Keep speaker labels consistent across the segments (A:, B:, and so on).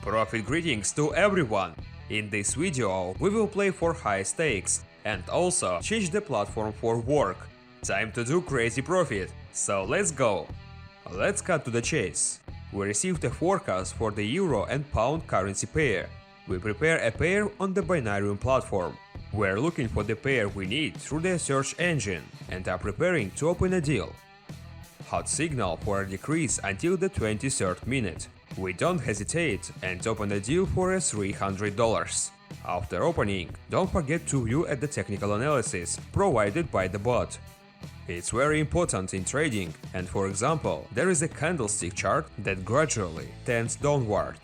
A: Profit greetings to everyone! In this video we will play for high stakes and also change the platform for work. Time to do crazy profit, so let's go! Let's cut to the chase. We received a forecast for the euro and pound currency pair. We prepare a pair on the Binarium platform. We're looking for the pair we need through the search engine and are preparing to open a deal. Hot signal for a decrease until the 23rd minute. We don't hesitate and open a deal for $300. After opening, don't forget to view at the technical analysis provided by the bot. It's very important in trading, and for example, there is a candlestick chart that gradually tends downward.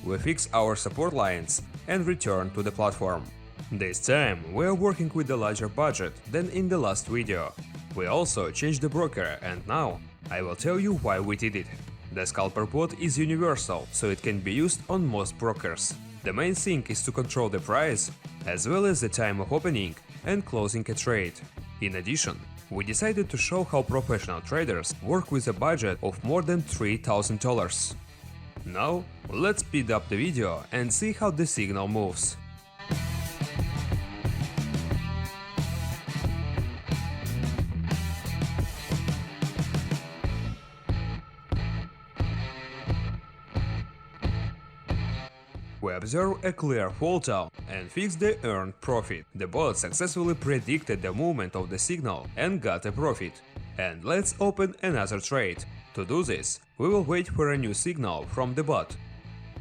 A: We fix our support lines and return to the platform. This time we are working with a larger budget than in the last video. We also changed the broker, and now I will tell you why we did it. The scalper bot is universal, so it can be used on most brokers. The main thing is to control the price, as well as the time of opening and closing a trade. In addition, we decided to show how professional traders work with a budget of more than $3,000. Now, let's speed up the video and see how the signal moves. We observe a clear fall down and fix the earned profit. The bot successfully predicted the movement of the signal and got a profit. And let's open another trade. To do this, we will wait for a new signal from the bot.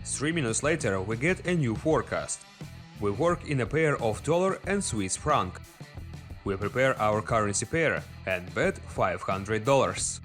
A: 3 minutes later we get a new forecast. We work in a pair of dollar and Swiss franc. We prepare our currency pair and bet $500.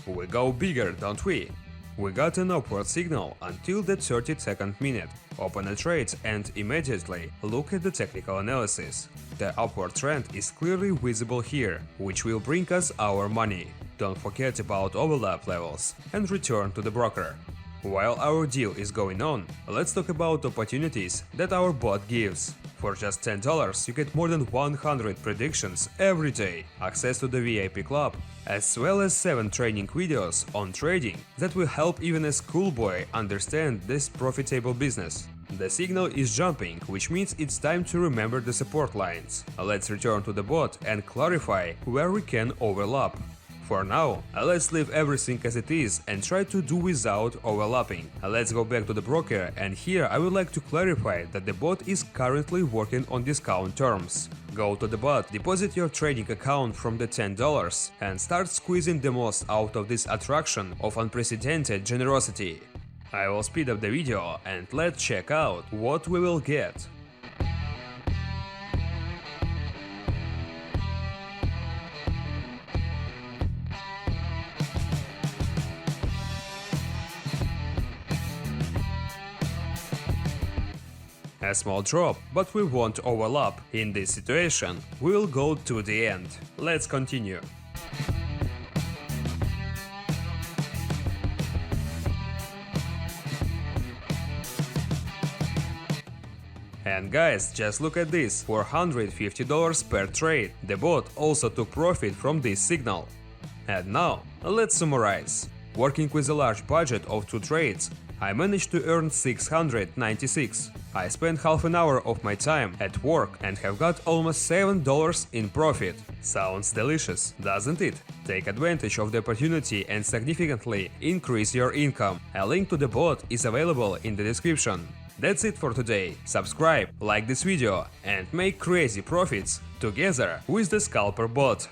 A: We go bigger, don't we? We got an upward signal until the 32nd minute. Open a trade and immediately look at the technical analysis. The upward trend is clearly visible here, which will bring us our money. Don't forget about overlap levels and return to the broker. While our deal is going on, let's talk about opportunities that our bot gives. For just $10 you get more than 100 predictions every day, access to the VIP club, as well as 7 training videos on trading that will help even a schoolboy understand this profitable business. The signal is jumping, which means it's time to remember the support lines. Let's return to the bot and clarify where we can overlap. For now, let's leave everything as it is and try to do without overlapping. Let's go back to the broker, and here I would like to clarify that the bot is currently working on discount terms. Go to the bot, deposit your trading account from the $10 and start squeezing the most out of this attraction of unprecedented generosity. I will speed up the video and let's check out what we will get. A small drop, but we won't overlap. In this situation, we will go to the end. Let's continue. And guys, just look at this, $450 per trade. The bot also took profit from this signal. And now, let's summarize. Working with a large budget of 2 trades, I managed to earn $696. I spent half an hour of my time at work and have got almost $7 in profit. Sounds delicious, doesn't it? Take advantage of the opportunity and significantly increase your income. A link to the bot is available in the description. That's it for today. Subscribe, like this video and make crazy profits together with the Scalper bot.